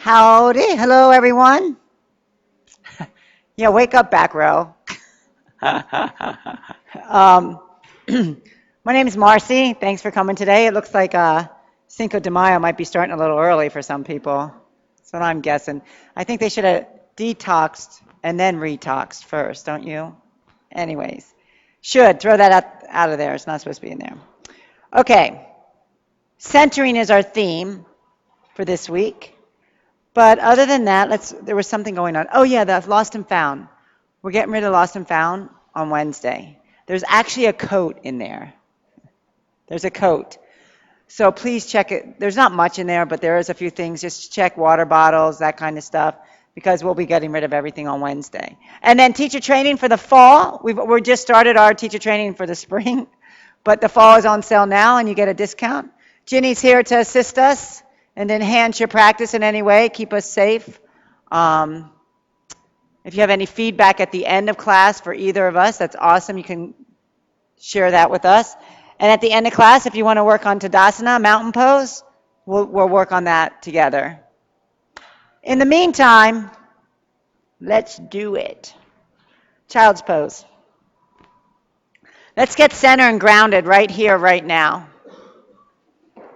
Howdy. Hello, everyone. Yeah, wake up, back row. Um, my name is Marcy. Thanks for coming today. It looks like Cinco de Mayo might be starting a little early for some people. That's what I'm guessing. I think they should have detoxed and then retoxed first, don't you? Anyways, should throw that out of there. It's not supposed to be in there. Okay, centering is our theme for this week. But other than that, there was something going on. Oh yeah, the lost and found. We're getting rid of lost and found on Wednesday. There's actually a coat in there. There's a coat. So please check it. There's not much in there, but there is a few things. Just check water bottles, that kind of stuff, because we'll be getting rid of everything on Wednesday. And then teacher training for the fall. We're just started our teacher training for the spring, but the fall is on sale now and you get a discount. Ginny's here to assist us and enhance your practice in any way, keep us safe. If you have any feedback at the end of class for either of us, that's awesome. You can share that with us. And at the end of class, if you want to work on Tadasana, mountain pose, we'll work on that together. In the meantime, let's do it. Child's pose. Let's get centered and grounded right here, right now.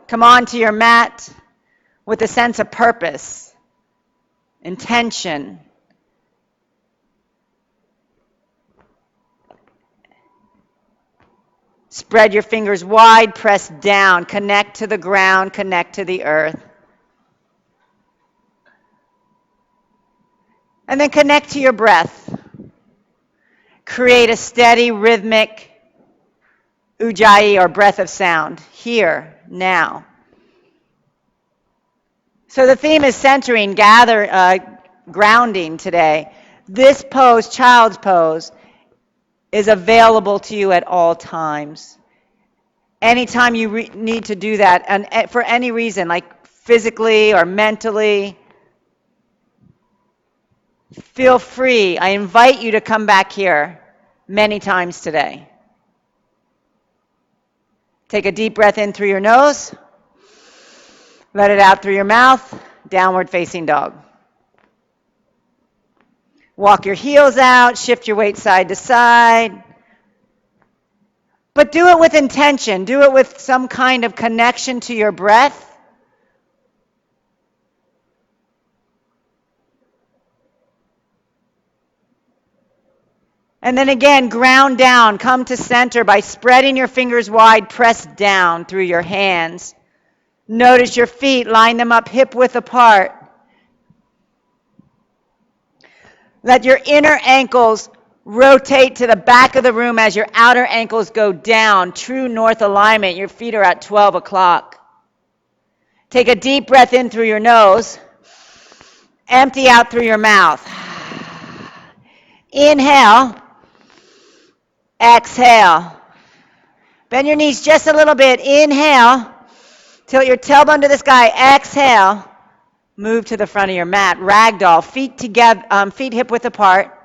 Come on to your mat with a sense of purpose, intention. Spread your fingers wide, press down, connect to the ground, connect to the earth. And then connect to your breath. Create a steady, rhythmic ujjayi or breath of sound here, now. So the theme is centering, grounding today. This pose, child's pose, is available to you at all times. Anytime you need to do that, and for any reason, like physically or mentally, feel free. I invite you to come back here many times today. Take a deep breath in through your nose. Let it out through your mouth. Downward facing dog. Walk your heels out. Shift your weight side to side. But do it with intention. Do it with some kind of connection to your breath. And then again, ground down. Come to center by spreading your fingers wide. Press down through your hands. Notice your feet. Line them up hip-width apart. Let your inner ankles rotate to the back of the room as your outer ankles go down. True north alignment. Your feet are at 12 o'clock. Take a deep breath in through your nose. Empty out through your mouth. Inhale. Exhale. Bend your knees just a little bit. Inhale. Tilt your tailbone to the sky. Exhale. Move to the front of your mat. Ragdoll. Feet together. Feet hip width apart.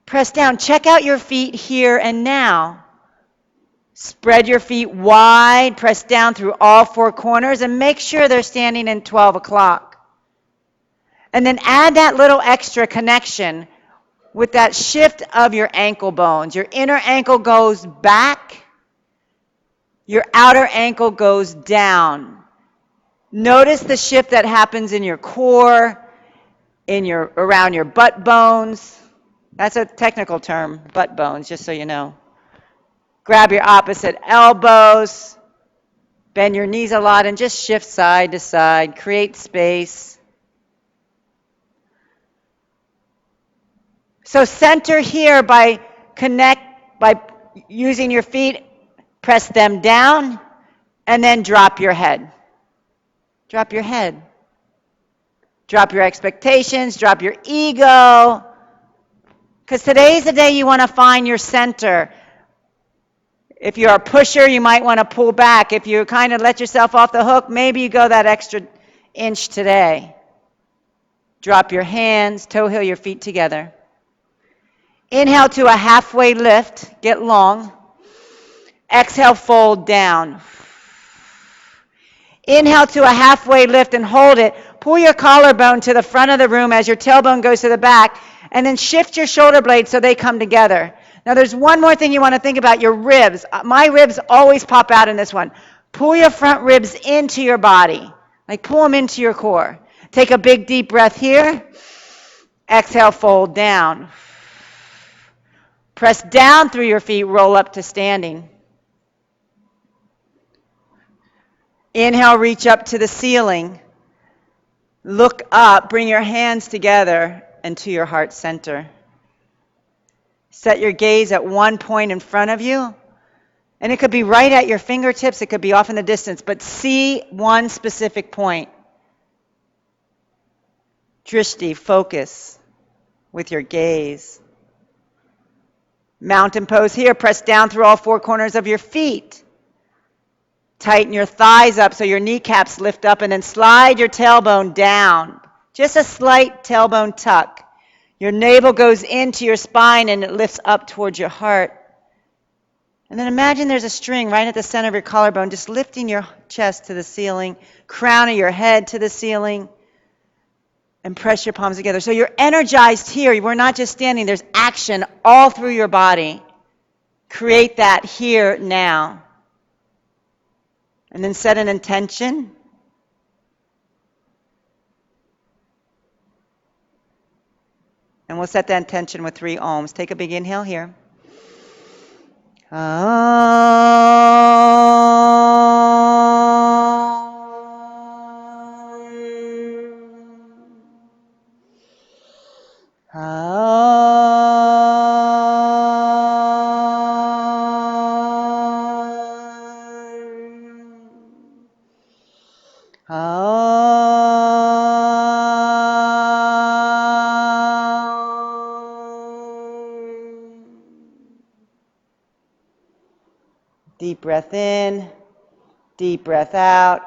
Press down. Check out your feet here and now. Spread your feet wide. Press down through all four corners and make sure they're standing in 12 o'clock. And then add that little extra connection with that shift of your ankle bones. Your inner ankle goes back. Your outer ankle goes down. Notice the shift that happens in your core, around your butt bones. That's a technical term, butt bones, just so you know. Grab your opposite elbows. Bend your knees a lot and just shift side to side. Create space. So center here by using your feet, press them down, and then drop your head. Drop your head. Drop your expectations, drop your ego. Because today's the day you want to find your center. If you're a pusher, you might want to pull back. If you kind of let yourself off the hook, maybe you go that extra inch today. Drop your hands, toe heel your feet together. Inhale to a halfway lift, get long. Exhale, fold down. Inhale to a halfway lift and hold it. Pull your collarbone to the front of the room as your tailbone goes to the back, and then shift your shoulder blades so they come together. Now there's one more thing you want to think about, your ribs. My ribs always pop out in this one. Pull your front ribs into your body. Like pull them into your core. Take a big deep breath here. Exhale, fold down. Press down through your feet, roll up to standing. Inhale, reach up to the ceiling. Look up, bring your hands together and to your heart center. Set your gaze at one point in front of you. And it could be right at your fingertips, it could be off in the distance, but see one specific point. Drishti, focus with your gaze. Mountain pose here, press down through all four corners of your feet. Tighten your thighs up so your kneecaps lift up, and then slide your tailbone down. Just a slight tailbone tuck. Your navel goes into your spine and it lifts up towards your heart. And then imagine there's a string right at the center of your collarbone, just lifting your chest to the ceiling, crown of your head to the ceiling, and press your palms together. So you're energized here. We're not just standing. There's action all through your body. Create that here, now. And then set an intention. And we'll set that intention with 3 ohms. Take a big inhale here. Deep breath in, deep breath out.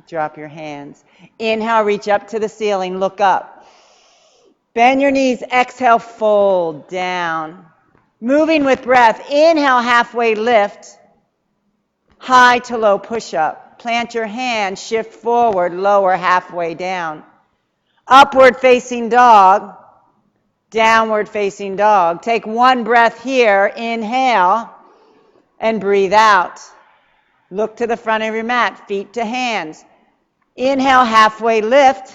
Drop your hands. Inhale, reach up to the ceiling, look up. Bend your knees, exhale, fold down. Moving with breath, inhale, halfway lift. High to low push-up. Plant your hand, shift forward, lower halfway down. Upward facing dog, downward facing dog. Take one breath here, inhale. And breathe out. Look to the front of your mat, feet to hands. Inhale, halfway lift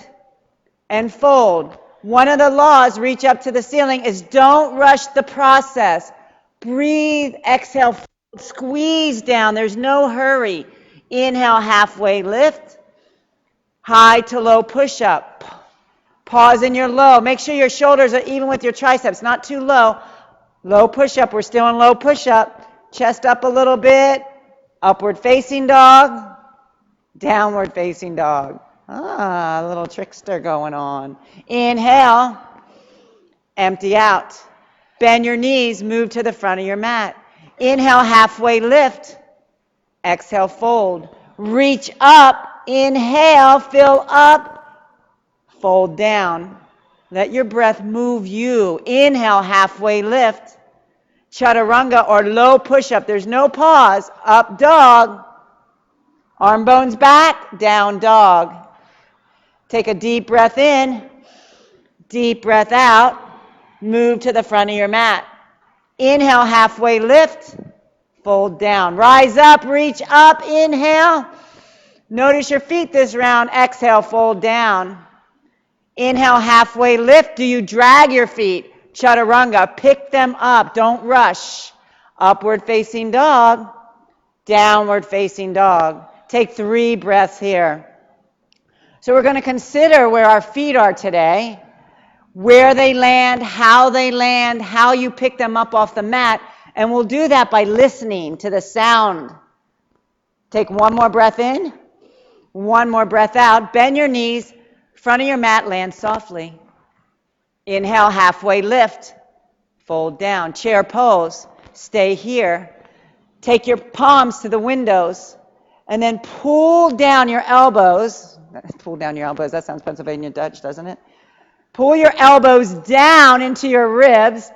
and fold. One of the laws, reach up to the ceiling, is don't rush the process. Breathe, exhale, fold, squeeze down. There's no hurry. Inhale, halfway lift. High to low push-up. Pause in your low. Make sure your shoulders are even with your triceps, not too low. Low push-up. We're still in low push-up. Chest up a little bit, upward facing dog, downward facing dog. A little trickster going on. Inhale, empty out. Bend your knees, move to the front of your mat. Inhale, halfway lift. Exhale, fold. Reach up, inhale, fill up, fold down. Let your breath move you. Inhale, halfway lift. Chaturanga or low push-up. There's no pause. Up dog. Arm bones back. Down dog. Take a deep breath in. Deep breath out. Move to the front of your mat. Inhale, halfway lift. Fold down. Rise up, reach up. Inhale. Notice your feet this round. Exhale, fold down. Inhale, halfway lift. Do you drag your feet? Chaturanga, pick them up, don't rush. Upward facing dog, downward facing dog. Take 3 breaths here. So we're going to consider where our feet are today, where they land, how you pick them up off the mat, and we'll do that by listening to the sound. Take one more breath in, one more breath out. Bend your knees, front of your mat, land softly. Inhale, halfway lift, fold down. Chair pose, stay here. Take your palms to the windows, and then pull down your elbows. Pull down your elbows, that sounds Pennsylvania Dutch, doesn't it? Pull your elbows down into your ribs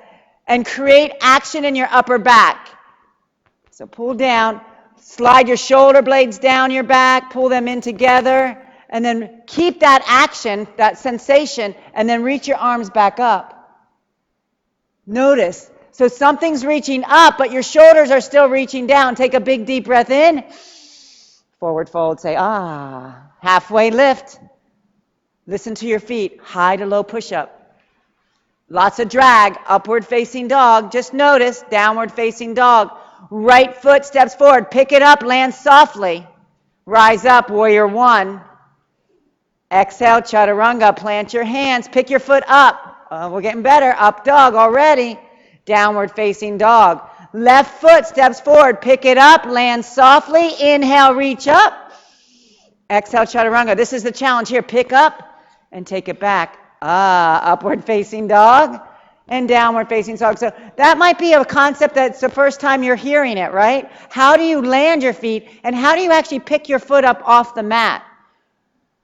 and create action in your upper back. So pull down, Slide your shoulder blades down your back, pull them in together, and then keep that action, that sensation, and then reach your arms back up. Notice. So something's reaching up, but your shoulders are still reaching down. Take a big deep breath in. Forward fold, say, ah. Halfway lift. Listen to your feet. High to low push-up. Lots of drag. Upward facing dog. Just notice. Downward facing dog. Right foot steps forward. Pick it up. Land softly. Rise up. Warrior one. Exhale. Chaturanga. Plant your hands. Pick your foot up. We're getting better. Up dog already. Downward facing dog. Left foot steps forward. Pick it up. Land softly. Inhale. Reach up. Exhale. Chaturanga. This is the challenge here. Pick up and take it back. Upward facing dog and downward facing dog. So that might be a concept that's the first time you're hearing it, right? How do you land your feet, and how do you actually pick your foot up off the mat?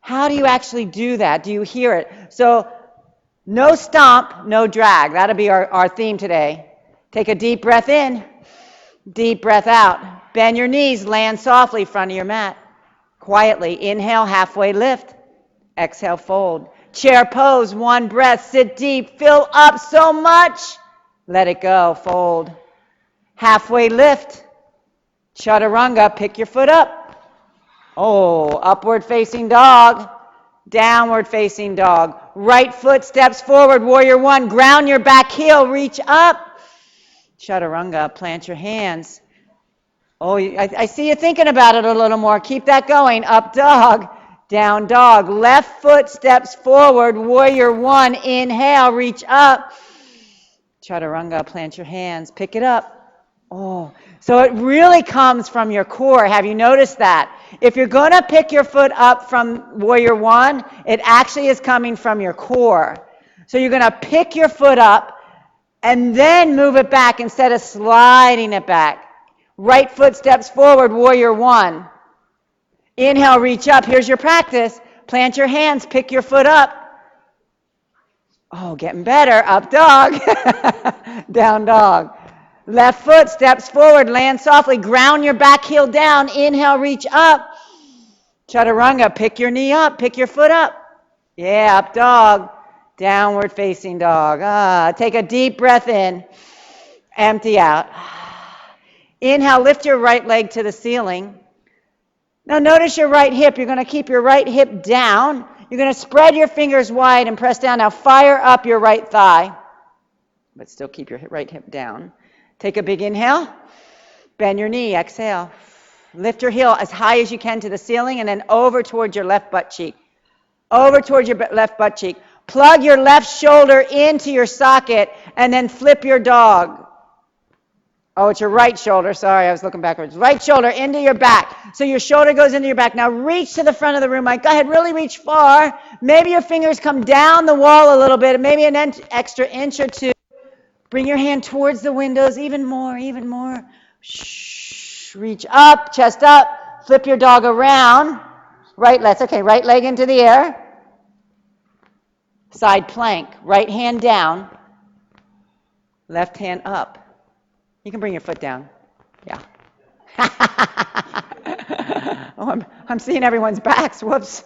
How do you actually do that? Do you hear it? So no stomp, no drag. That'll be our theme today. Take a deep breath in, deep breath out. Bend your knees, land softly, front of your mat. Quietly, inhale, halfway lift. Exhale, fold. Chair pose, one breath, sit deep, fill up so much. Let it go, fold. Halfway lift. Chaturanga, pick your foot up. Upward facing dog. Downward facing dog. Right foot steps forward, warrior one. Ground your back heel, reach up. Chaturanga, plant your hands. I see you thinking about it a little more. Keep that going. Up dog, down dog. Left foot steps forward, warrior one. Inhale, reach up. Chaturanga, plant your hands. Pick it up. So it really comes from your core. Have you noticed that? If you're going to pick your foot up from warrior one, it actually is coming from your core. So you're going to pick your foot up and then move it back instead of sliding it back. Right foot steps forward, warrior one. Inhale, reach up. Here's your practice. Plant your hands, pick your foot up. Getting better. Up dog. Down dog. Left foot steps forward, land softly. Ground your back heel down. Inhale, reach up. Chaturanga, pick your knee up, pick your foot up. Yeah, up dog. Downward facing dog. Take a deep breath in. Empty out. Inhale, lift your right leg to the ceiling. Now notice your right hip. You're going to keep your right hip down. You're going to spread your fingers wide and press down. Now fire up your right thigh, but still keep your right hip down. Take a big inhale. Bend your knee. Exhale. Lift your heel as high as you can to the ceiling and then over towards your left butt cheek. Over towards your left butt cheek. Plug your left shoulder into your socket and then flip your dog. It's your right shoulder. Sorry, I was looking backwards. Right shoulder into your back. So your shoulder goes into your back. Now reach to the front of the room. Go ahead, really reach far. Maybe your fingers come down the wall a little bit, maybe an extra inch or two. Bring your hand towards the windows, even more. Reach up, chest up. Flip your dog around. Right leg into the air. Side plank. Right hand down. Left hand up. You can bring your foot down. Yeah. I'm seeing everyone's backs. Whoops.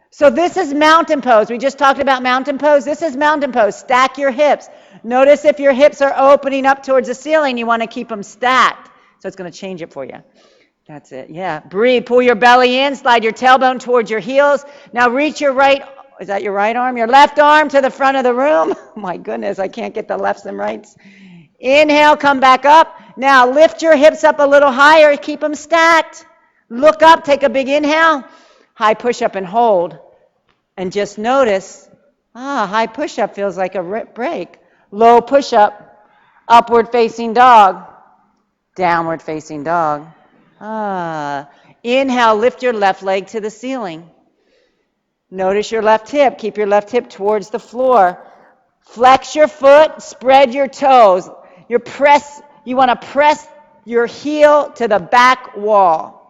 So this is mountain pose. We just talked about mountain pose. This is mountain pose. Stack your hips. Notice if your hips are opening up towards the ceiling, you want to keep them stacked. So it's going to change it for you. That's it. Yeah. Breathe. Pull your belly in. Slide your tailbone towards your heels. Now reach your right. Is that your right arm? Your left arm to the front of the room. My goodness, I can't get the lefts and rights. Inhale, come back up. Now lift your hips up a little higher. Keep them stacked. Look up. Take a big inhale. High push-up and hold. And just notice, high push-up feels like a break. Low push-up. Upward facing dog. Downward facing dog. Inhale, lift your left leg to the ceiling. Notice your left hip. Keep your left hip towards the floor. Flex your foot. Spread your toes. You want to press your heel to the back wall.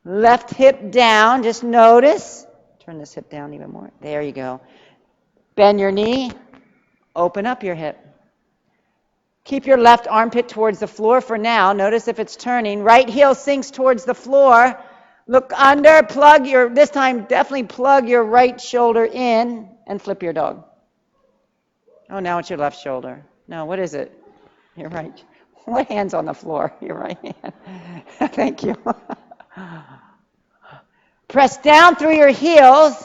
Left hip down. Just notice. Turn this hip down even more. There you go. Bend your knee. Open up your hip. Keep your left armpit towards the floor for now. Notice if it's turning. Right heel sinks towards the floor. Look under, this time definitely plug your right shoulder in and flip your dog. Oh, now it's your left shoulder. No, what is it? Your right. What hand's on the floor? Your right hand. Thank you. Press down through your heels.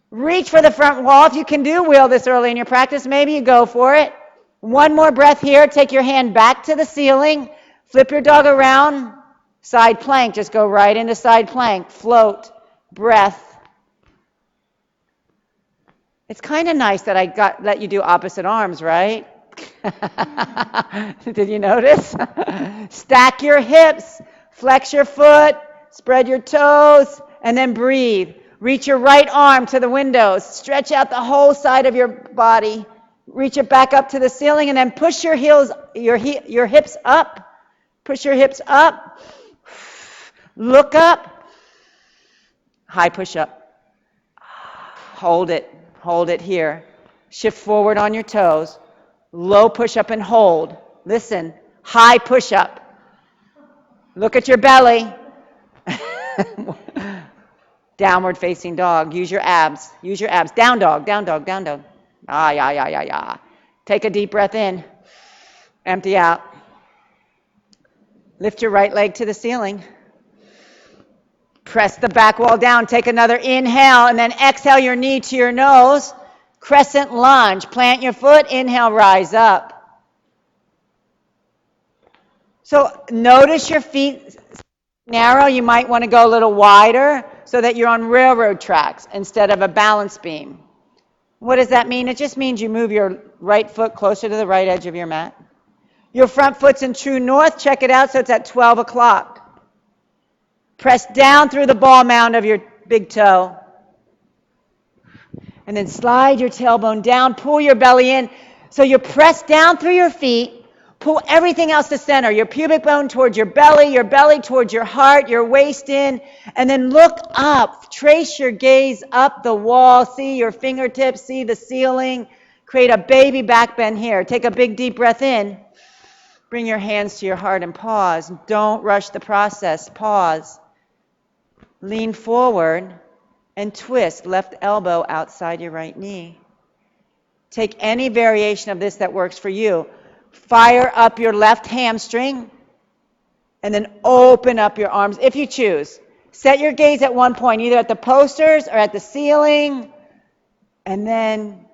Reach for the front wall. If you can do wheel this early in your practice, maybe you go for it. One more breath here. Take your hand back to the ceiling. Flip your dog around. Side plank. Just go right into side plank. Float. Breath. It's kind of nice that I let you do opposite arms, right? Did you notice? Stack your hips. Flex your foot. Spread your toes. And then breathe. Reach your right arm to the windows. Stretch out the whole side of your body. Reach it back up to the ceiling and then push your hips up. Push your hips up. Look up. High push up. Hold it. Hold it here. Shift forward on your toes. Low push up and hold. Listen. High push up. Look at your belly. Downward facing dog. Use your abs. Use your abs. Down dog. Down dog. Down dog. Yeah. Take a deep breath in. Empty out. Lift your right leg to the ceiling. Press the back wall down. Take another inhale and then exhale your knee to your nose. Crescent lunge. Plant your foot. Inhale, rise up. So notice your feet narrow. You might want to go a little wider so that you're on railroad tracks instead of a balance beam. What does that mean? It just means you move your right foot closer to the right edge of your mat. Your front foot's in true north. Check it out so it's at 12 o'clock. Press down through the ball mound of your big toe. And then slide your tailbone down. Pull your belly in. So you press down through your feet. Pull everything else to center. Your pubic bone towards your belly towards your heart, your waist in, and then look up. Trace your gaze up the wall. See your fingertips, see the ceiling. Create a baby back bend here. Take a big deep breath in. Bring your hands to your heart and pause. Don't rush the process. Pause. Lean forward and twist left elbow outside your right knee. Take any variation of this that works for you. Fire up your left hamstring and then open up your arms if you choose. Set your gaze at one point, either at the posters or at the ceiling, and then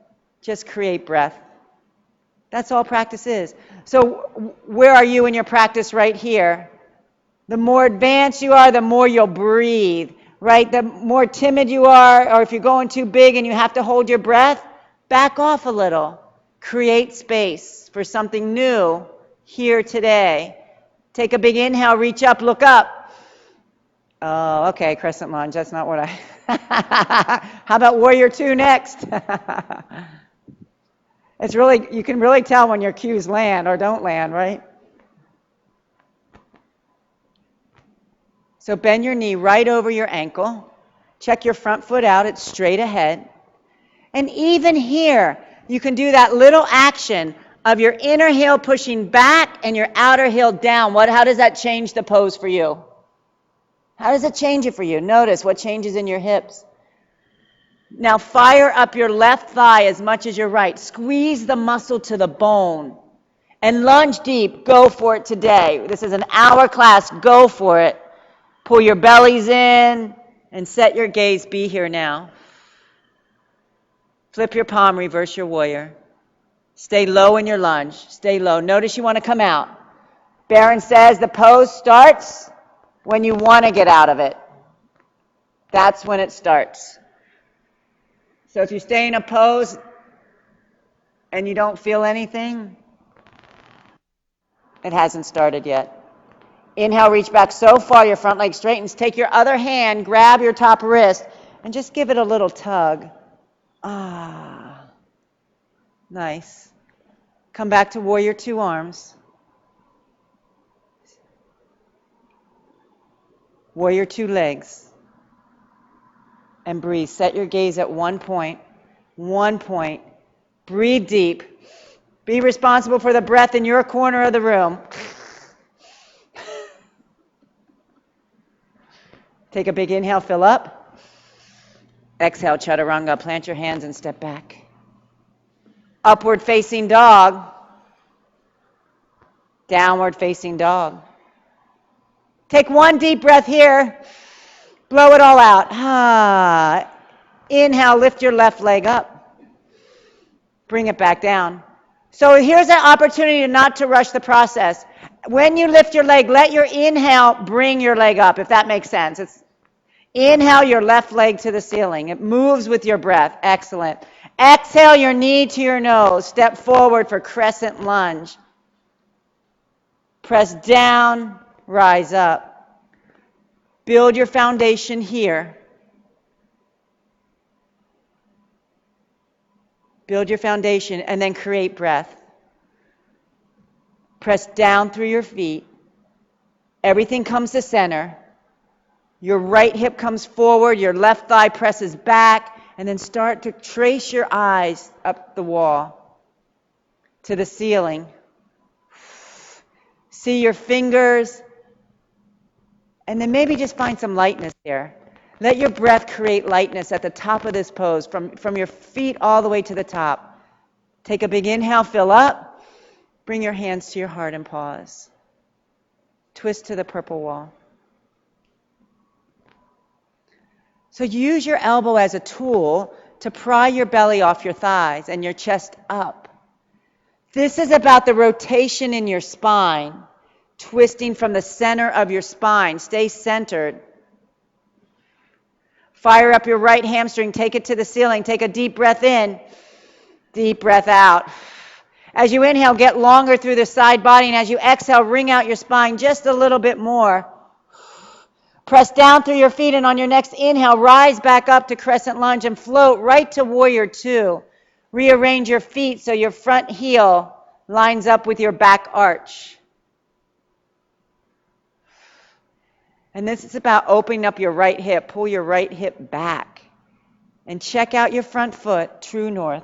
just create breath. That's all practice is. So where are you in your practice right here? The more advanced you are, the more you'll breathe, right? The more timid you are, or if you're going too big and you have to hold your breath, back off a little. Create space for something new here today. Take a big inhale, reach up, look up. Oh, okay, crescent lunge. That's not what How about warrior two next? You can really tell when your cues land or don't land, right? So bend your knee right over your ankle. Check your front foot out. It's straight ahead. And even here, you can do that little action of your inner heel pushing back and your outer heel down. How does that change the pose for you? How does it change it for you? Notice what changes in your hips. Now fire up your left thigh as much as your right. Squeeze the muscle to the bone. And lunge deep. Go for it today. This is an hour class. Go for it. Pull your bellies in and set your gaze. Be here now. Flip your palm, reverse your warrior. Stay low in your lunge. Stay low. Notice you want to come out. Barron says the pose starts when you want to get out of it. That's when it starts. So if you stay in a pose and you don't feel anything, it hasn't started yet. Inhale, reach back so far your front leg straightens. Take your other hand, grab your top wrist, and just give it a little tug. Nice. Come back to warrior two arms. Warrior two legs. And breathe. Set your gaze at one point. Breathe deep. Be responsible for the breath in your corner of the room. Take a big inhale, fill up. Exhale, chaturanga. Plant your hands and step back. Upward facing dog. Downward facing dog. Take one deep breath here. Blow it all out. Inhale, lift your left leg up. Bring it back down. So here's an opportunity not to rush the process. When you lift your leg, let your inhale bring your leg up, if that makes sense. Inhale your left leg to the ceiling. It moves with your breath. Excellent. Exhale your knee to your nose. Step forward for crescent lunge. Press down, rise up. Build your foundation here. Build your foundation and then create breath. Press down through your feet. Everything comes to center. Your right hip comes forward, your left thigh presses back, and then start to trace your eyes up the wall to the ceiling. See your fingers, and then maybe just find some lightness here. Let your breath create lightness at the top of this pose, from your feet all the way to the top. Take a big inhale, fill up. Bring your hands to your heart and pause. Twist to the purple wall. So use your elbow as a tool to pry your belly off your thighs and your chest up. This is about the rotation in your spine, twisting from the center of your spine. Stay centered. Fire up your right hamstring. Take it to the ceiling. Take a deep breath in. Deep breath out. As you inhale, get longer through the side body, and as you exhale, wring out your spine just a little bit more. Press down through your feet, and on your next inhale, rise back up to crescent lunge and float right to warrior two. Rearrange your feet so your front heel lines up with your back arch. And this is about opening up your right hip. Pull your right hip back. And check out your front foot, true north.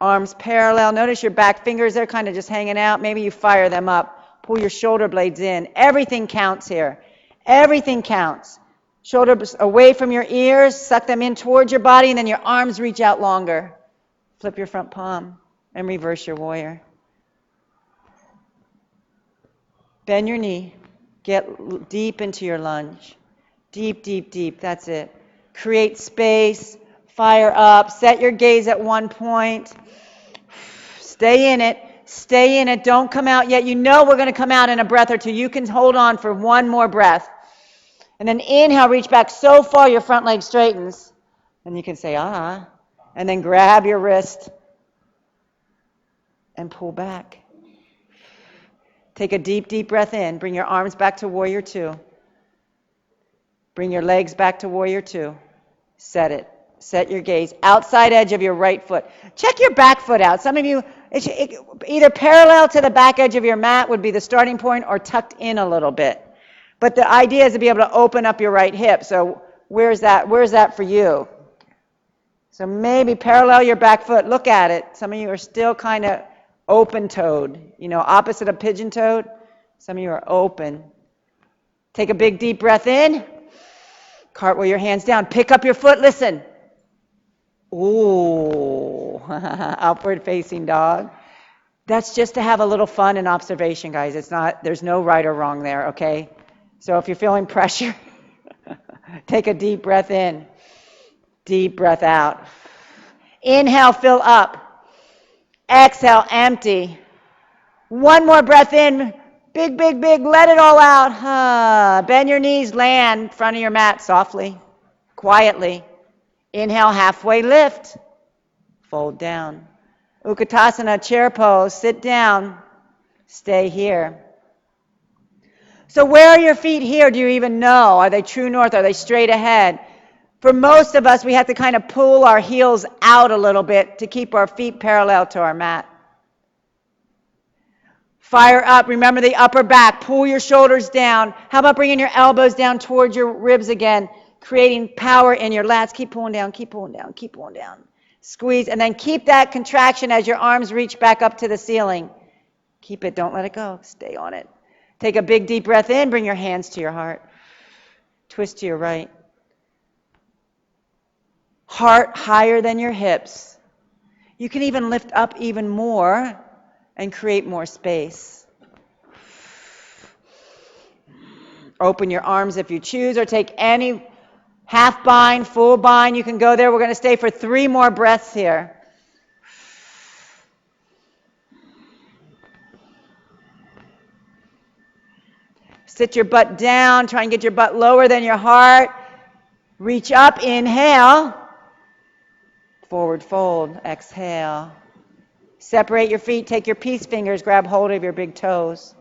Arms parallel. Notice your back fingers, they're kind of just hanging out. Maybe you fire them up. Pull your shoulder blades in. Everything counts here. Everything counts. Shoulders away from your ears. Suck them in towards your body, and then your arms reach out longer. Flip your front palm and reverse your warrior. Bend your knee. Get deep into your lunge. Deep, deep, deep. That's it. Create space. Fire up. Set your gaze at one point. Stay in it. Stay in it. Don't come out yet. You know we're going to come out in a breath or two. You can hold on for one more breath. And then inhale, reach back so far your front leg straightens. And you can say, ah. And then grab your wrist and pull back. Take a deep, deep breath in. Bring your arms back to warrior two. Bring your legs back to warrior two. Set it. Set your gaze. Outside edge of your right foot. Check your back foot out. Some of you, either parallel to the back edge of your mat would be the starting point, or tucked in a little bit. But the idea is to be able to open up your right hip. So where's that for you? So maybe parallel your back foot. Look at it. Some of you are still kind of open-toed, opposite of pigeon-toed. Some of you are open. Take a big, deep breath in. Cartwheel your hands down. Pick up your foot. Listen. Ooh. Upward facing dog. That's just to have a little fun and observation, guys. There's no right or wrong there, okay? So if you're feeling pressure, take a deep breath in. Deep breath out. Inhale, fill up. Exhale, empty. One more breath in. Big, big, big. Let it all out. Bend your knees. Land in front of your mat softly, quietly. Inhale, halfway lift. Fold down. Utkatasana, chair pose. Sit down. Stay here. So where are your feet here? Do you even know? Are they true north? Are they straight ahead? For most of us, we have to kind of pull our heels out a little bit to keep our feet parallel to our mat. Fire up. Remember the upper back. Pull your shoulders down. How about bringing your elbows down towards your ribs again, creating power in your lats. Keep pulling down, keep pulling down, keep pulling down. Squeeze, and then keep that contraction as your arms reach back up to the ceiling. Keep it, don't let it go. Stay on it. Take a big deep breath in, bring your hands to your heart. Twist to your right. Heart higher than your hips. You can even lift up even more and create more space. Open your arms if you choose, or take any half bind, full bind. You can go there. We're going to stay for 3 more breaths here. Sit your butt down. Try and get your butt lower than your heart. Reach up. Inhale. Forward fold. Exhale. Separate your feet. Take your peace fingers. Grab hold of your big toes.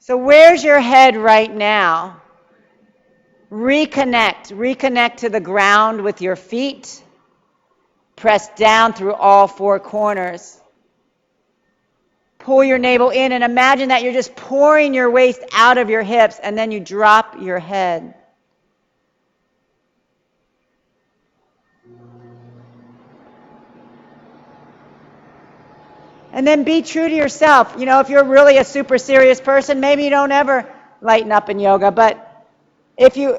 So where's your head right now? Reconnect to the ground with your feet. Press down through all 4 corners. Pull your navel in and imagine that you're just pouring your waist out of your hips, and then you drop your head. And then be true to yourself. You know, if you're really a super serious person, maybe you don't ever lighten up in yoga, but if you're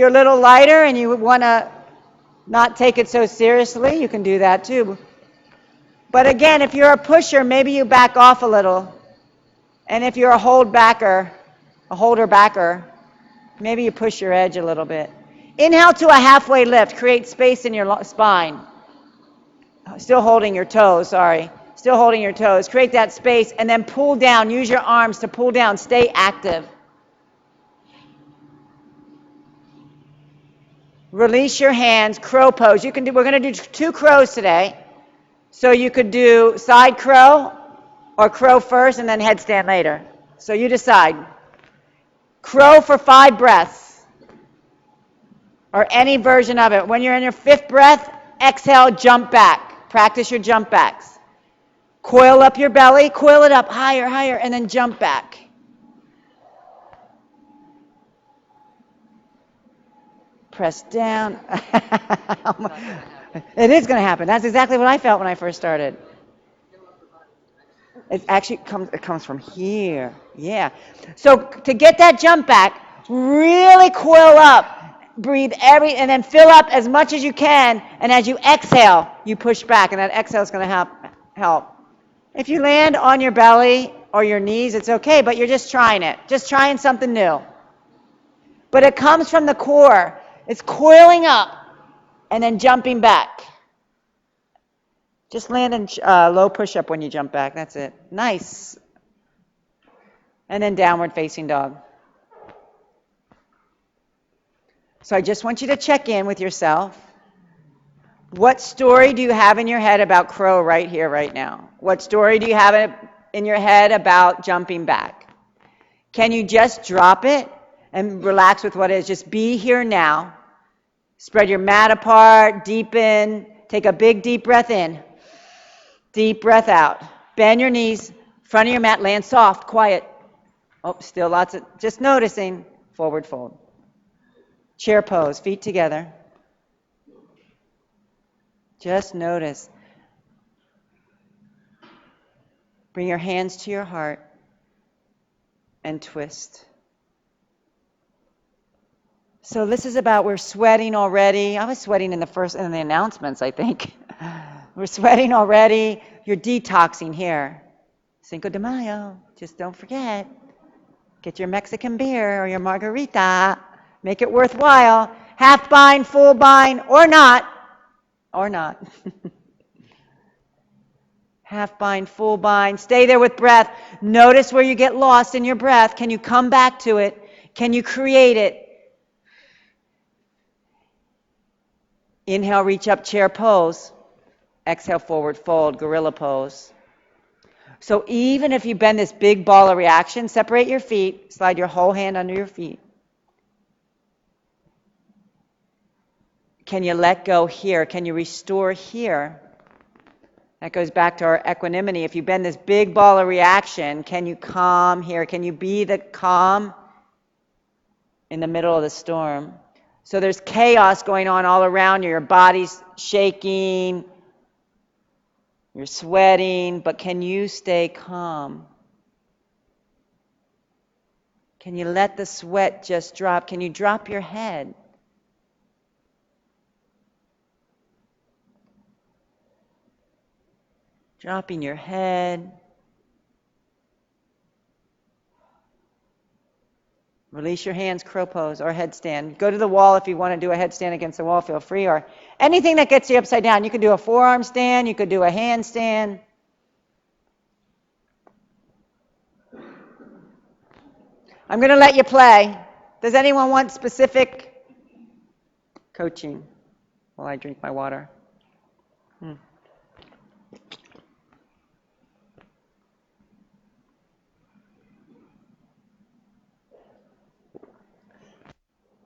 a little lighter and you want to not take it so seriously, you can do that too. But again, if you're a pusher, maybe you back off a little. And if you're a holder backer, maybe you push your edge a little bit. Inhale to a halfway lift. Create space in your spine. Still holding your toes, Still holding your toes. Create that space and then pull down. Use your arms to pull down. Stay active. Release your hands. Crow pose. We're going to do 2 crows today. So you could do side crow or crow first and then headstand later. So you decide. Crow for 5 breaths or any version of it. When you're in your 5th breath, exhale, jump back. Practice your jump backs. Coil up your belly, coil it up higher, higher, and then jump back. Press down. It is going to happen. That's exactly what I felt when I first started. It actually comes from here. Yeah. So to get that jump back, really coil up. Breathe and then fill up as much as you can. And as you exhale, you push back. And that exhale is going to help. If you land on your belly or your knees, it's okay, but you're just trying it. Just trying something new. But it comes from the core. It's coiling up and then jumping back. Just land in low push-up when you jump back. That's it. Nice. And then downward facing dog. So I just want you to check in with yourself. What story do you have in your head about crow right here, right now? What story do you have in your head about jumping back? Can you just drop it and relax with what is? Just be here now. Spread your mat apart, deepen. Take a big deep breath in. Deep breath out. Bend your knees. Front of your mat, land soft, quiet. Oh, still lots of, just noticing. Forward fold. Chair pose, feet together. Just notice. Bring your hands to your heart and twist. So this is about, we're sweating already. I was sweating in the announcements, I think. We're sweating already. You're detoxing here. Cinco de Mayo. Just don't forget. Get your Mexican beer or your margarita. Make it worthwhile. Half bind, full bind, or not. Or not. Half bind, full bind. Stay there with breath. Notice where you get lost in your breath. Can you come back to it? Can you create it? Inhale, reach up, chair pose. Exhale, forward fold, gorilla pose. So even if you've been this big ball of reaction, separate your feet, slide your whole hand under your feet. Can you let go here? Can you restore here? That goes back to our equanimity. If you've been this big ball of reaction, can you calm here? Can you be the calm in the middle of the storm? So there's chaos going on all around you. Your body's shaking, you're sweating, but can you stay calm? Can you let the sweat just drop? Can you drop your head? Dropping your head. Release your hands, crow pose or headstand. Go to the wall if you want to do a headstand against the wall, feel free. Or anything that gets you upside down. You could do a forearm stand, you could do a handstand. I'm going to let you play. Does anyone want specific coaching while I drink my water?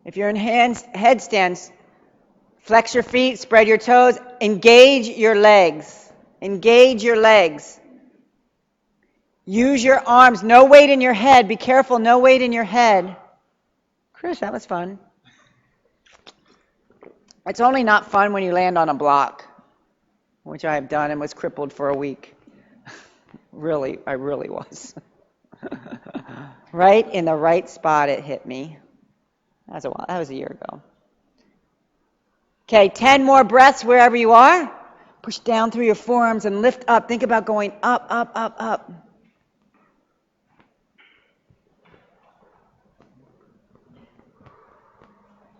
If you're in headstands, flex your feet, spread your toes, engage your legs. Engage your legs. Use your arms. No weight in your head. Be careful, no weight in your head. Chris, that was fun. It's only not fun when you land on a block, which I have done and was crippled for a week. I really was. Right in the right spot it hit me. That was a year ago. Okay, 10 more breaths wherever you are. Push down through your forearms and lift up. Think about going up, up, up, up.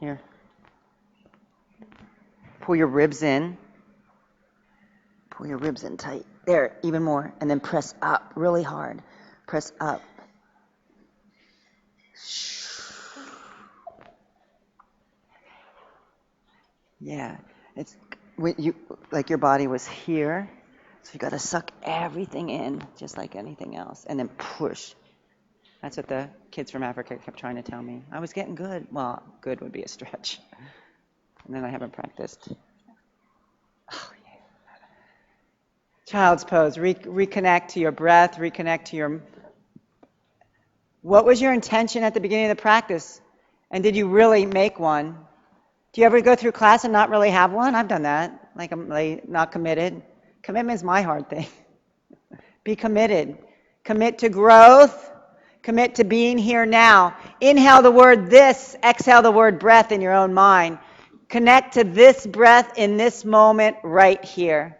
Here. Pull your ribs in. Pull your ribs in tight. There, even more. And then press up really hard. Press up. Yeah, it's like your body was here, so you got to suck everything in, just like anything else, and then push. That's what the kids from Africa kept trying to tell me. I was getting good. Well, good would be a stretch, and then I haven't practiced. Oh, yeah. Child's pose. Reconnect to your breath. Reconnect to your. What was your intention at the beginning of the practice, and did you really make one? Do you ever go through class and not really have one? I've done that. Like I'm not committed. Commitment is my hard thing. Be committed. Commit to growth. Commit to being here now. Inhale the word this. Exhale the word breath in your own mind. Connect to this breath in this moment right here.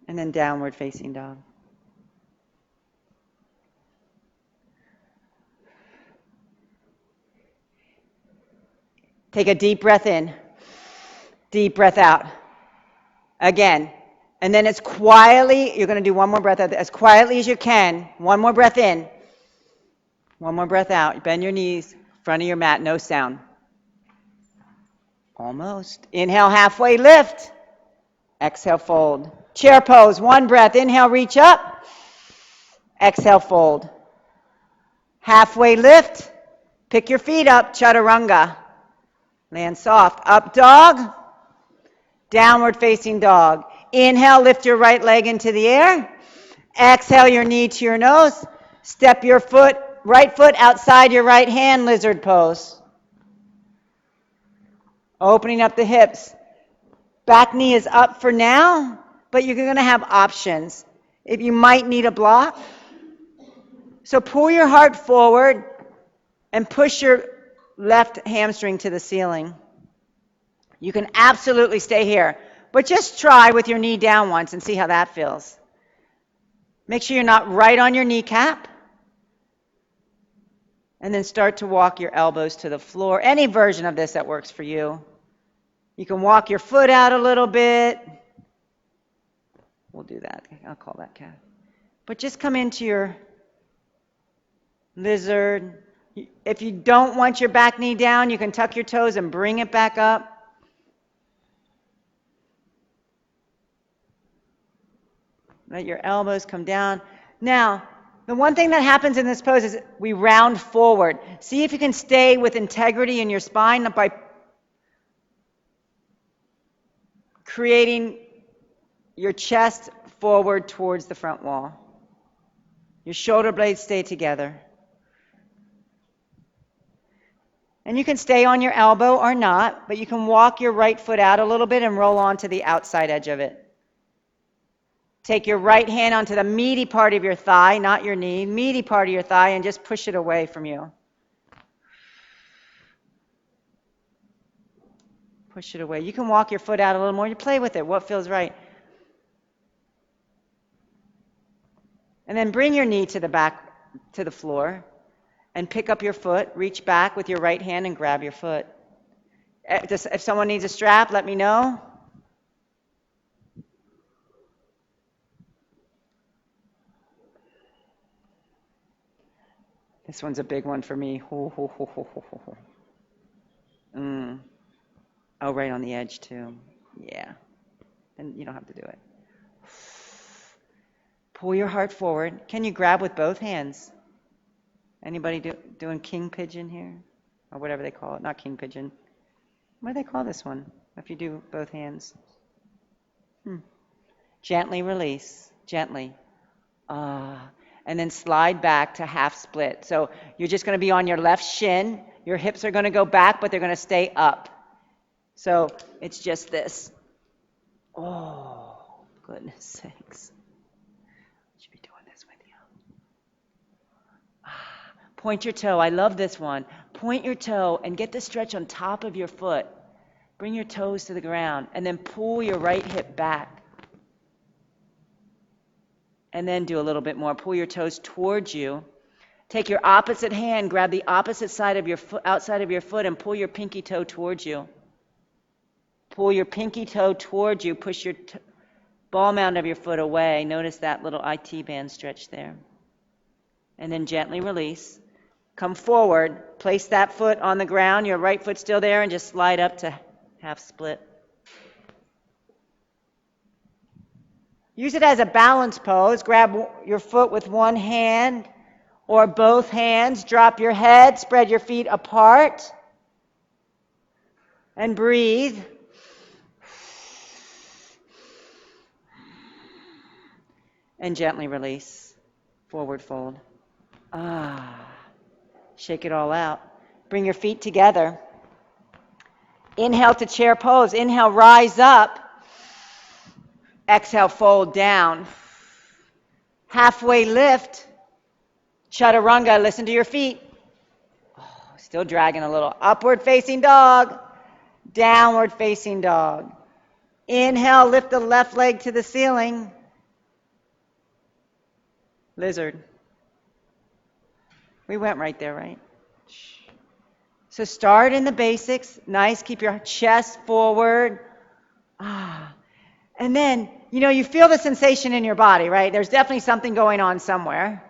And then downward facing dog. Take a deep breath in. Deep breath out. Again. And then as quietly, you're going to do one more breath out, as quietly as you can. One more breath in. One more breath out. Bend your knees, front of your mat, no sound. Almost. Inhale, halfway lift. Exhale, fold. Chair pose, one breath. Inhale, reach up. Exhale, fold. Halfway lift. Pick your feet up, chaturanga. Land soft. Up dog. Downward facing dog. Inhale, lift your right leg into the air. Exhale your knee to your nose. Step your right foot outside your right hand, lizard pose. Opening up the hips. Back knee is up for now, but you're going to have options. If you might need a block. So pull your heart forward and push your left hamstring to the ceiling. You can absolutely stay here, but just try with your knee down once and see how that feels. Make sure you're not right on your kneecap. And then start to walk your elbows to the floor. Any version of this that works for you. You can walk your foot out a little bit. We'll do that. I'll call that cat. But just come into your lizard. If you don't want your back knee down, you can tuck your toes and bring it back up. Let your elbows come down. Now, the one thing that happens in this pose is we round forward. See if you can stay with integrity in your spine by creating your chest forward towards the front wall. Your shoulder blades stay together. And you can stay on your elbow or not, but you can walk your right foot out a little bit and roll onto the outside edge of it. Take your right hand onto the meaty part of your thigh, not your knee, meaty part of your thigh, and just push it away from you. Push it away. You can walk your foot out a little more. You play with it, what feels right. And then bring your knee to the back, to the floor, and pick up your foot. Reach back with your right hand and grab your foot. If someone needs a strap, let me know. This one's a big one for me. Oh, right on the edge too. Yeah. And you don't have to do it. Pull your heart forward. Can you grab with both hands? Anybody doing king pigeon here? Or whatever they call it. Not king pigeon. What do they call this one? If you do both hands. Gently release. Gently. And then slide back to half split. So you're just going to be on your left shin. Your hips are going to go back, but they're going to stay up. So it's just this. Oh, goodness sakes. I should be doing this with you. Point your toe. I love this one. Point your toe and get the stretch on top of your foot. Bring your toes to the ground and then pull your right hip back. And then do a little bit more. Pull your toes towards you. Take your opposite hand, grab the opposite side of your foot, outside of your foot, and pull your pinky toe towards you. Pull your pinky toe towards you. Push your ball mound of your foot away. Notice that little IT band stretch there. And then gently release. Come forward. Place that foot on the ground. Your right foot still there, and just slide up to half split. Use it as a balance pose. Grab your foot with one hand or both hands. Drop your head. Spread your feet apart. And breathe. And gently release. Forward fold. Shake it all out. Bring your feet together. Inhale to chair pose. Inhale, rise up. Exhale, fold down. Halfway lift. Chaturanga, listen to your feet. Still dragging a little. Upward facing dog. Downward facing dog. Inhale, lift the left leg to the ceiling. Lizard. We went right there, right? So start in the basics. Nice. Keep your chest forward. And then, you feel the sensation in your body, right? There's definitely something going on somewhere.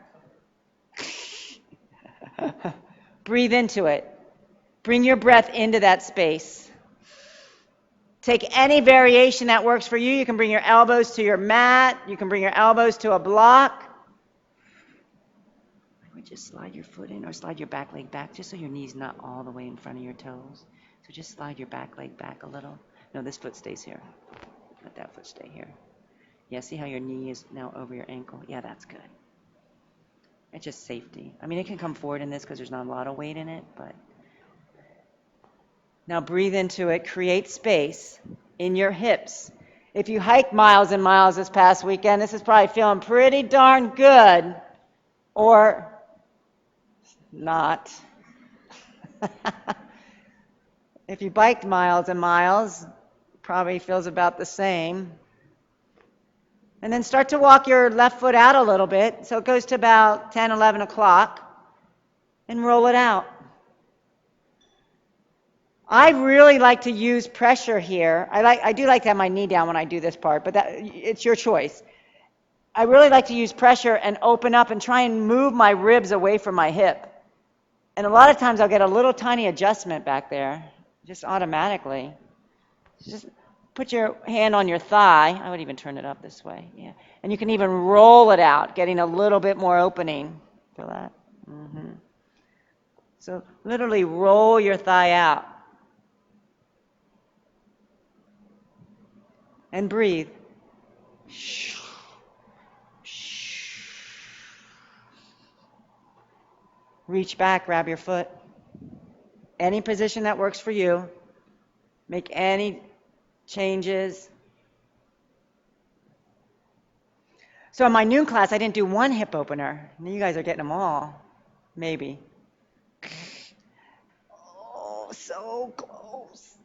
Breathe into it. Bring your breath into that space. Take any variation that works for you. You can bring your elbows to your mat. You can bring your elbows to a block. Just slide your foot in or slide your back leg back just so your knee's not all the way in front of your toes. So just slide your back leg back a little. No, this foot stays here. Let that foot stay here. Yeah, see how your knee is now over your ankle? Yeah, that's good. It's just safety. I mean, it can come forward in this because there's not a lot of weight in it, but now breathe into it. Create space in your hips. If you hiked miles and miles this past weekend, this is probably feeling pretty darn good. Or not. If you biked miles and miles, probably feels about the same. And then start to walk your left foot out a little bit. So it goes to about 10, 11 o'clock. And roll it out. I really like to use pressure here. I do like to have my knee down when I do this part, but it's your choice. I really like to use pressure and open up and try and move my ribs away from my hip. And a lot of times I'll get a little tiny adjustment back there, just automatically. Just put your hand on your thigh. I would even turn it up this way. Yeah. And you can even roll it out, getting a little bit more opening. Feel that? Mm-hmm. So literally roll your thigh out. And breathe. Reach back, grab your foot. Any position that works for you. Make any changes. So in my noon class, I didn't do one hip opener. And you guys are getting them all. Maybe. Oh, so close.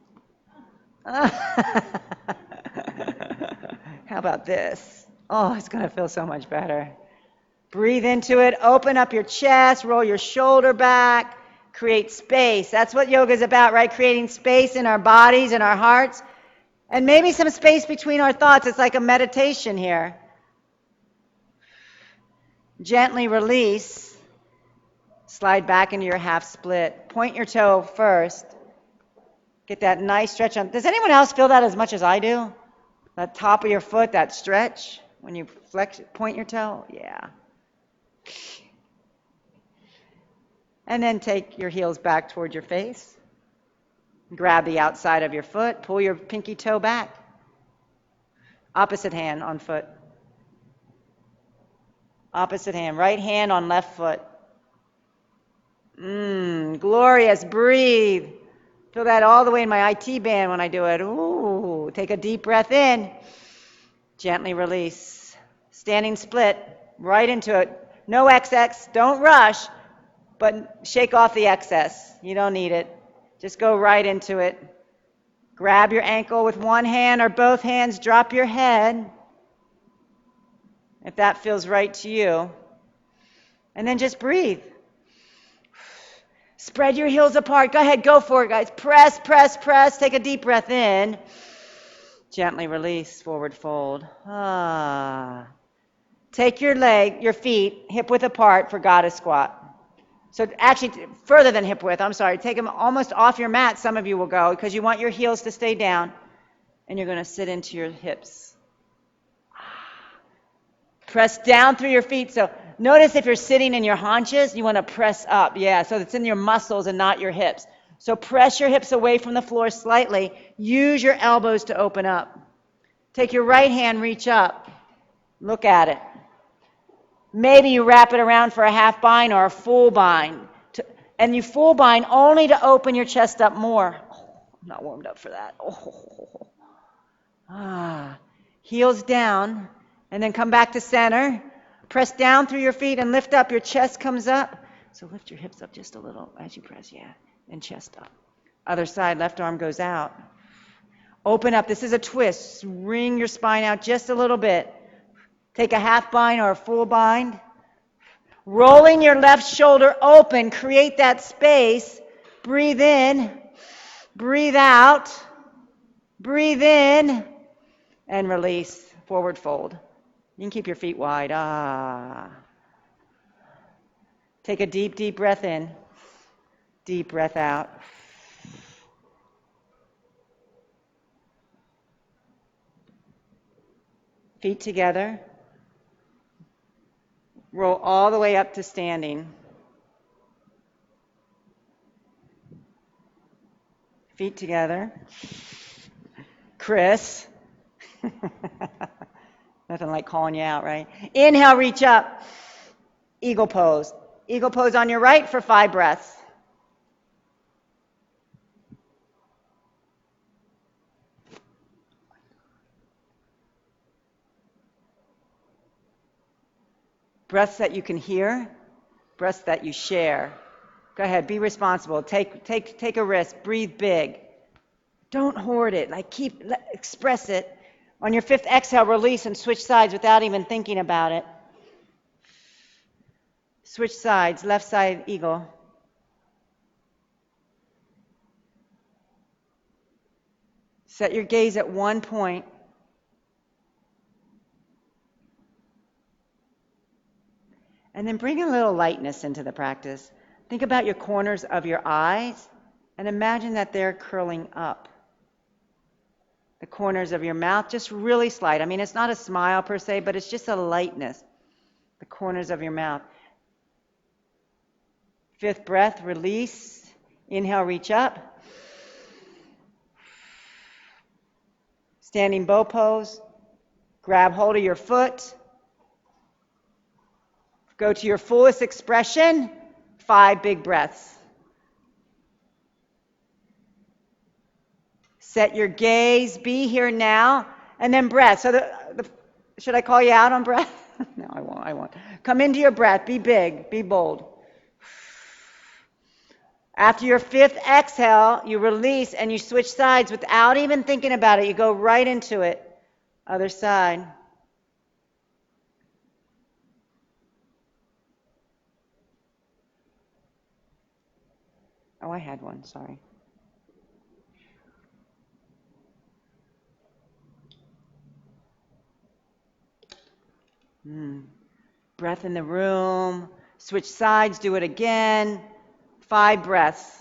How about this? Oh, it's going to feel so much better. Breathe into it. Open up your chest. Roll your shoulder back. Create space. That's what yoga is about, right? Creating space in our bodies and our hearts. And maybe some space between our thoughts. It's like a meditation here. Gently release. Slide back into your half split. Point your toe first. Get that nice stretch on. Does anyone else feel that as much as I do? That top of your foot, that stretch when you flex, point your toe? Yeah. And then take your heels back toward your face. Grab the outside of your foot. Pull your pinky toe back. Opposite hand on foot. Opposite hand. Right hand on left foot. Glorious. Breathe. Feel that all the way in my IT band when I do it. Ooh. Take a deep breath in. Gently release. Standing split. Right into it. No excess. Don't rush. But shake off the excess. You don't need it. Just go right into it. Grab your ankle with one hand or both hands. Drop your head. If that feels right to you. And then just breathe. Spread your heels apart. Go ahead, go for it, guys. Press, press, press. Take a deep breath in. Gently release, forward fold. Take your feet hip width apart for goddess squat. So actually, further than hip width, I'm sorry. Take them almost off your mat, some of you will go, because you want your heels to stay down. And you're going to sit into your hips. Press down through your feet. So notice if you're sitting in your haunches, you want to press up. Yeah, so it's in your muscles and not your hips. So press your hips away from the floor slightly. Use your elbows to open up. Take your right hand, reach up. Look at it. Maybe you wrap it around for a half bind or a full bind. And you full bind only to open your chest up more. Oh, I'm not warmed up for that. Heels down. And then come back to center. Press down through your feet and lift up. Your chest comes up. So lift your hips up just a little as you press, yeah. And chest up. Other side, left arm goes out. Open up. This is a twist. Wring your spine out just a little bit. Take a half bind or a full bind. Rolling your left shoulder open. Create that space. Breathe in. Breathe out. Breathe in. And release. Forward fold. You can keep your feet wide. Take a deep, deep breath in. Deep breath out. Feet together. Roll all the way up to standing. Feet together. Chris. Nothing like calling you out, right? Inhale, reach up. Eagle pose. Eagle pose on your right for 5 breaths. Breaths that you can hear, breaths that you share. Go ahead, be responsible. Take a risk. Breathe big. Don't hoard it. Express it. On your 5th exhale, release and switch sides without even thinking about it. Switch sides, left side eagle. Set your gaze at one point. And then bring a little lightness into the practice. Think about your corners of your eyes and imagine that they're curling up. The corners of your mouth, just really slight. I mean, it's not a smile per se, but it's just a lightness. The corners of your mouth. 5th breath, release. Inhale, reach up. Standing bow pose. Grab hold of your foot. Go to your fullest expression. 5 big breaths. Set your gaze, be here now, and then breath. So should I call you out on breath? No, I won't. Come into your breath, be big, be bold. After your 5th exhale, you release and you switch sides without even thinking about it. You go right into it. Other side. Oh, I had one, sorry. Breath in the room. Switch sides, do it again. 5 breaths.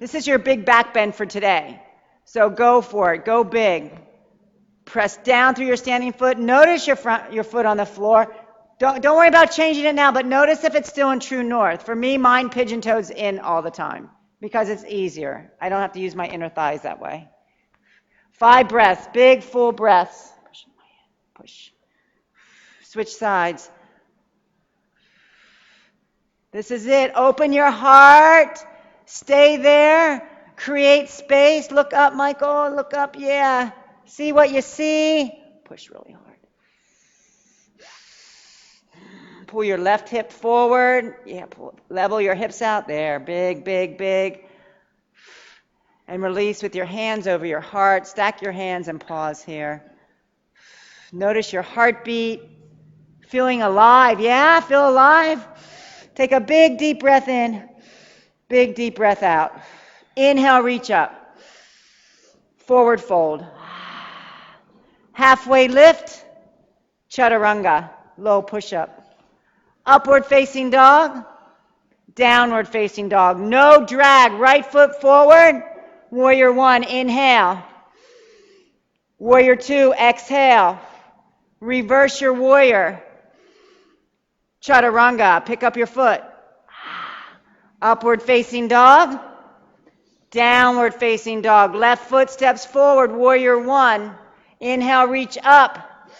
This is your big back bend for today. So go for it. Go big. Press down through your standing foot. Notice your foot on the floor. Don't worry about changing it now, but notice if it's still in true north. For me, mine pigeon toes in all the time because it's easier. I don't have to use my inner thighs that way. 5 breaths. Big, full breaths. Push. Switch sides. This is it. Open your heart. Stay there. Create space. Look up, Michael. Look up. Yeah. See what you see. Push really hard. Pull your left hip forward. Yeah, level your hips out there. Big, big, big. And release with your hands over your heart. Stack your hands and pause here. Notice your heartbeat. Feeling alive. Yeah, feel alive. Take a big, deep breath in. Big, deep breath out. Inhale, reach up. Forward fold. Halfway lift. Chaturanga. Low push-up. Upward facing dog. Downward facing dog. No drag. Right foot forward. Warrior 1. Inhale. Warrior 2. Exhale. Reverse your warrior. Chaturanga, pick up your foot. Upward facing dog. Downward facing dog. Left foot steps forward, warrior 1. Inhale, reach up.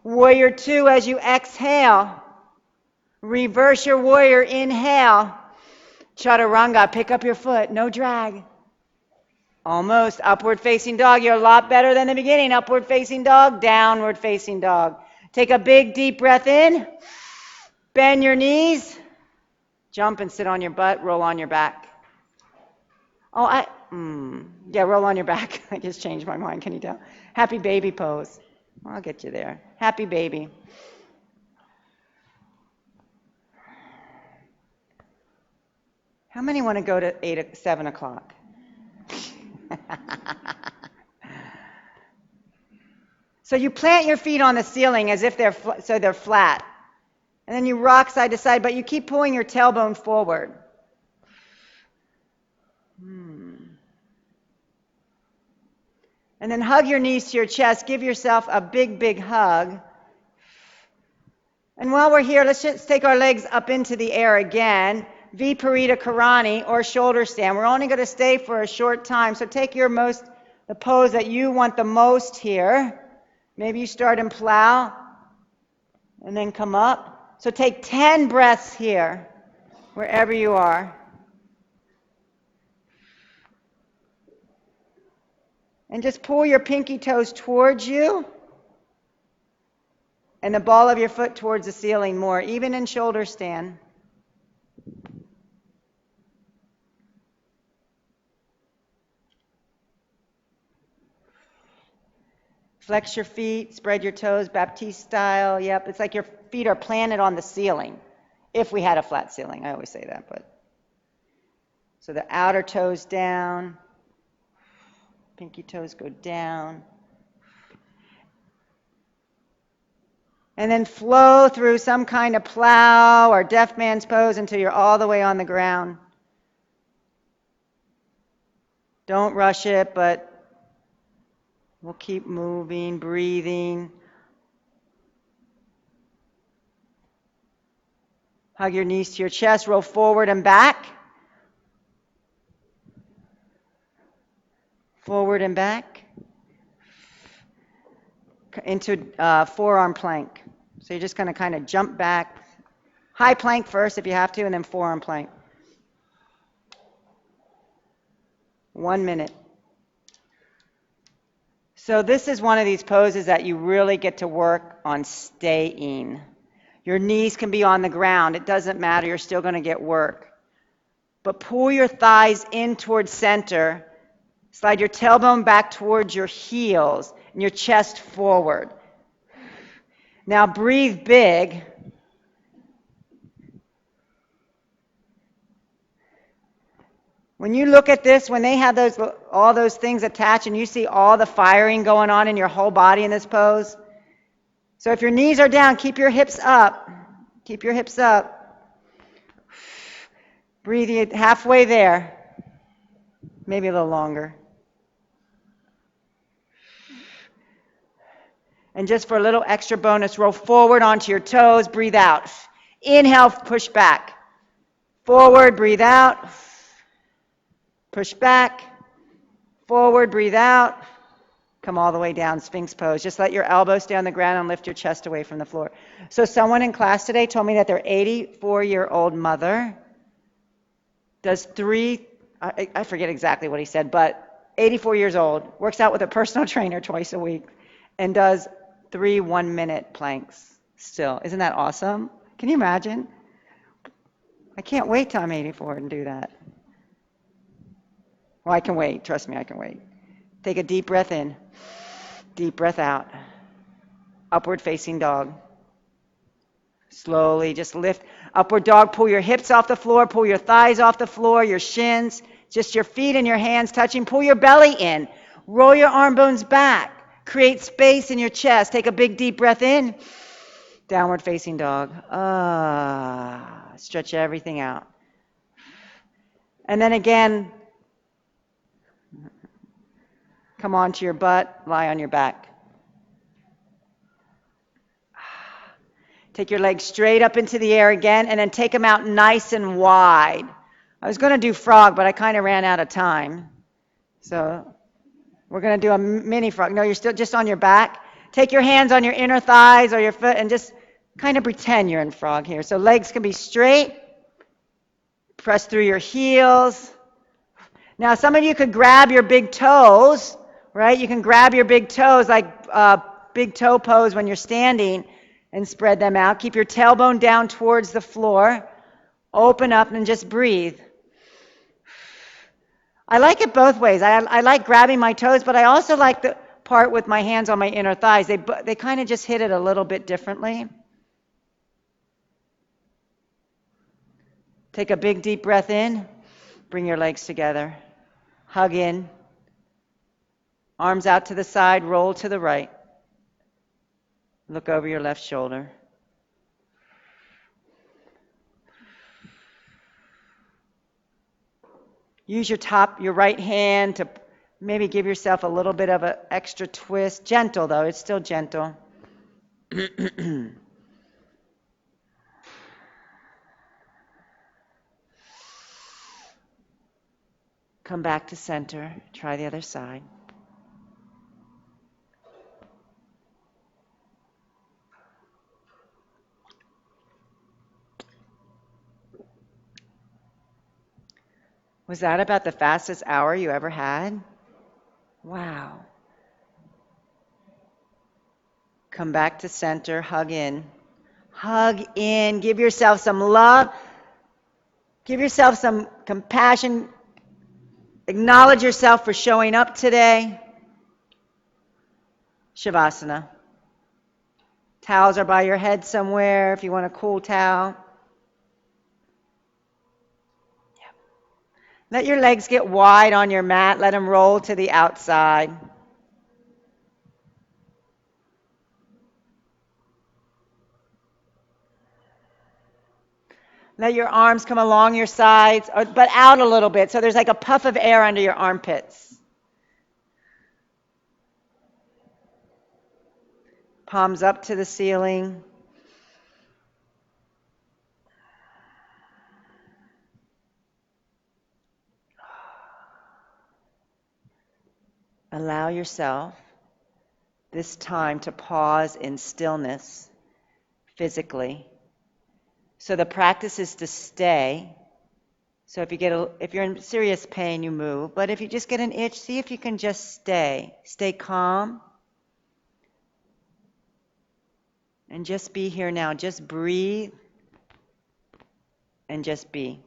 Warrior 2 as you exhale. Reverse your warrior, inhale. Chaturanga, pick up your foot, no drag. Almost. Upward facing dog, you're a lot better than the beginning. Upward facing dog, downward facing dog. Take a big deep breath in. Bend your knees, jump and sit on your butt, roll on your back. Roll on your back. I just changed my mind, can you tell? Happy baby pose. I'll get you there. Happy baby. How many want to go to 7 o'clock? So you plant your feet on the ceiling as if they're flat. And then you rock side to side, but you keep pulling your tailbone forward. And then hug your knees to your chest. Give yourself a big, big hug. And while we're here, let's just take our legs up into the air again. Viparita Karani or shoulder stand. We're only going to stay for a short time, so take the pose that you want the most here. Maybe you start in plow and then come up. So take 10 breaths here, wherever you are. And just pull your pinky toes towards you and the ball of your foot towards the ceiling more, even in shoulder stand. Flex your feet, spread your toes, Baptiste style. Yep, it's like your feet are planted on the ceiling. If we had a flat ceiling, I always say that, but. So the outer toes down, pinky toes go down. And then flow through some kind of plow or deaf man's pose until you're all the way on the ground. Don't rush it, but we'll keep moving, breathing. Hug your knees to your chest, roll forward and back. Forward and back. into forearm plank. So you're just going to kind of jump back. High plank first if you have to, and then forearm plank. 1 minute. So this is one of these poses that you really get to work on staying. Your knees can be on the ground. It doesn't matter. You're still going to get work. But pull your thighs in towards center. Slide your tailbone back towards your heels and your chest forward. Now breathe big. When you look at this, when they have all those things attached and you see all the firing going on in your whole body in this pose. So if your knees are down, keep your hips up. Keep your hips up. Breathe it halfway there. Maybe a little longer. And just for a little extra bonus, roll forward onto your toes. Breathe out. Inhale, push back. Forward, breathe out. Push back, forward, breathe out. Come all the way down, Sphinx pose. Just let your elbows stay on the ground and lift your chest away from the floor. So someone in class today told me that their 84-year-old mother does I forget exactly what he said, but 84 years old, works out with a personal trainer twice a week, and does 3 1-minute planks still. Isn't that awesome? Can you imagine? I can't wait till I'm 84 and do that. Well, I can wait. Trust me, I can wait. Take a deep breath in. Deep breath out. Upward facing dog. Slowly, just lift. Upward dog, pull your hips off the floor, pull your thighs off the floor, your shins, just your feet and your hands touching. Pull your belly in. Roll your arm bones back. Create space in your chest. Take a big deep breath in. Downward facing dog. Stretch everything out. And then again, come onto your butt, lie on your back. Take your legs straight up into the air again, and then take them out nice and wide. I was going to do frog, but I kind of ran out of time. So we're going to do a mini frog. No, you're still just on your back. Take your hands on your inner thighs or your foot and just kind of pretend you're in frog here. So legs can be straight. Press through your heels. Now, some of you could grab your big toes. Right? You can grab your big toes like big toe pose when you're standing and spread them out. Keep your tailbone down towards the floor. Open up and just breathe. I like it both ways. I like grabbing my toes, but I also like the part with my hands on my inner thighs. They kind of just hit it a little bit differently. Take a big deep breath in. Bring your legs together. Hug in. Arms out to the side, roll to the right. Look over your left shoulder. Use your right hand to maybe give yourself a little bit of an extra twist. Gentle though, it's still gentle. Come back to center. Try the other side. Was that about the fastest hour you ever had? Wow. Come back to center, hug in. Hug in, give yourself some love. Give yourself some compassion. Acknowledge yourself for showing up today. Savasana. Towels are by your head somewhere if you want a cool towel. Let your legs get wide on your mat. Let them roll to the outside. Let your arms come along your sides, but out a little bit, so there's like a puff of air under your armpits. Palms up to the ceiling. Allow yourself this time to pause in stillness physically. So the practice is to stay. So if you're in serious pain, you move. But if you just get an itch, see if you can just stay. Stay calm. And just be here now. Just breathe and just be.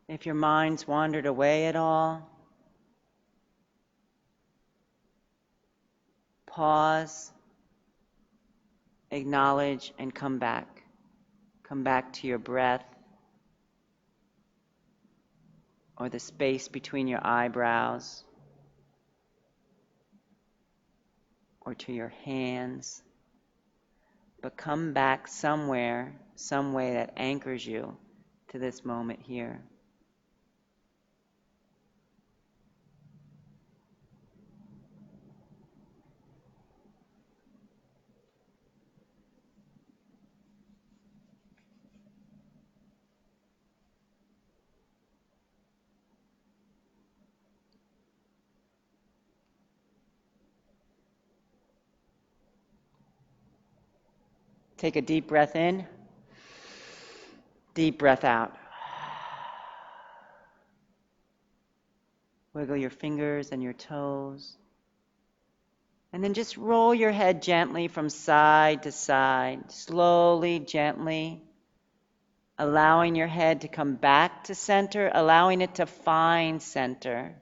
If your mind's wandered away at all, pause, acknowledge, and come back. Come back to your breath or the space between your eyebrows or to your hands. But come back somewhere, some way that anchors you to this moment here. Take a deep breath in, deep breath out. Wiggle your fingers and your toes. And then just roll your head gently from side to side, slowly, gently, allowing your head to come back to center, allowing it to find center.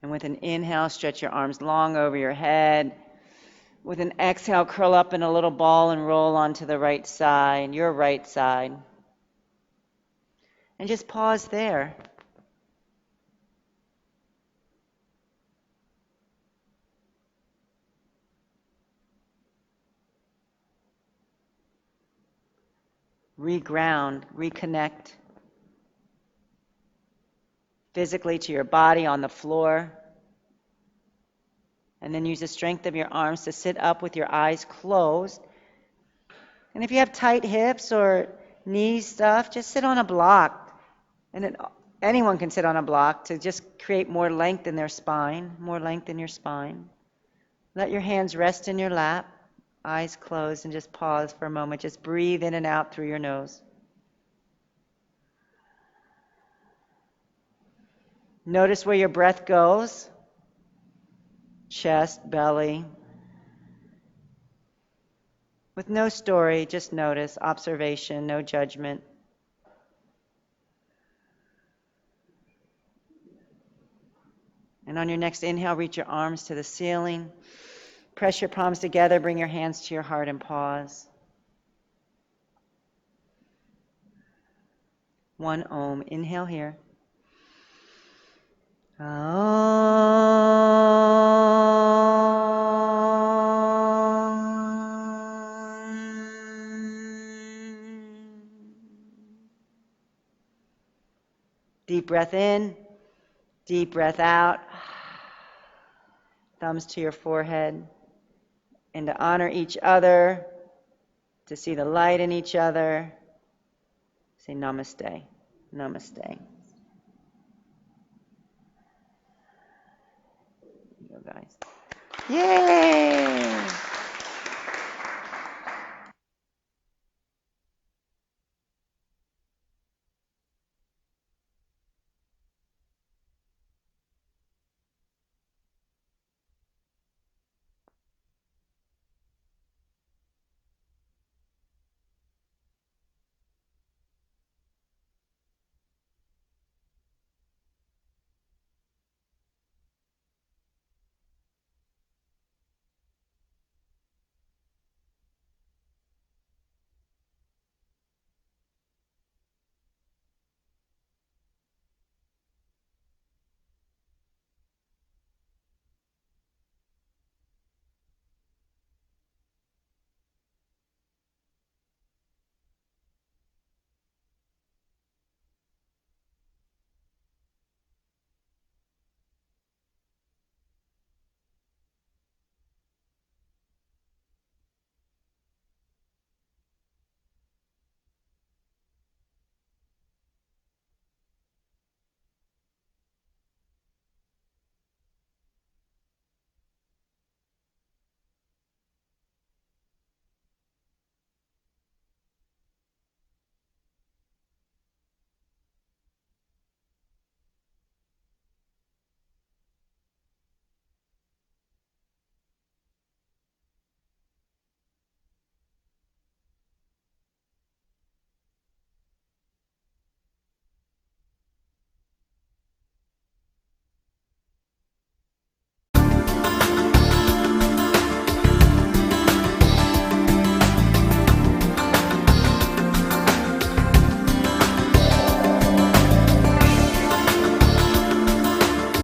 And with an inhale, stretch your arms long over your head. With an exhale, curl up in a little ball and roll onto the right side, your right side. And just pause there. Reground, reconnect physically to your body on the floor. And then use the strength of your arms to sit up with your eyes closed. And if you have tight hips or knee stuff, just sit on a block. And anyone can sit on a block to just create more length in their spine, more length in your spine. Let your hands rest in your lap, eyes closed, and just pause for a moment. Just breathe in and out through your nose. Notice where your breath goes. Chest, belly. With no story, just notice, observation, no judgment. And on your next inhale, reach your arms to the ceiling. Press your palms together, bring your hands to your heart and pause. One Om. Inhale here. Deep breath in, deep breath out. Thumbs to your forehead. And to honor each other, to see the light in each other, say Namaste, Namaste. Here you go, guys. Yay!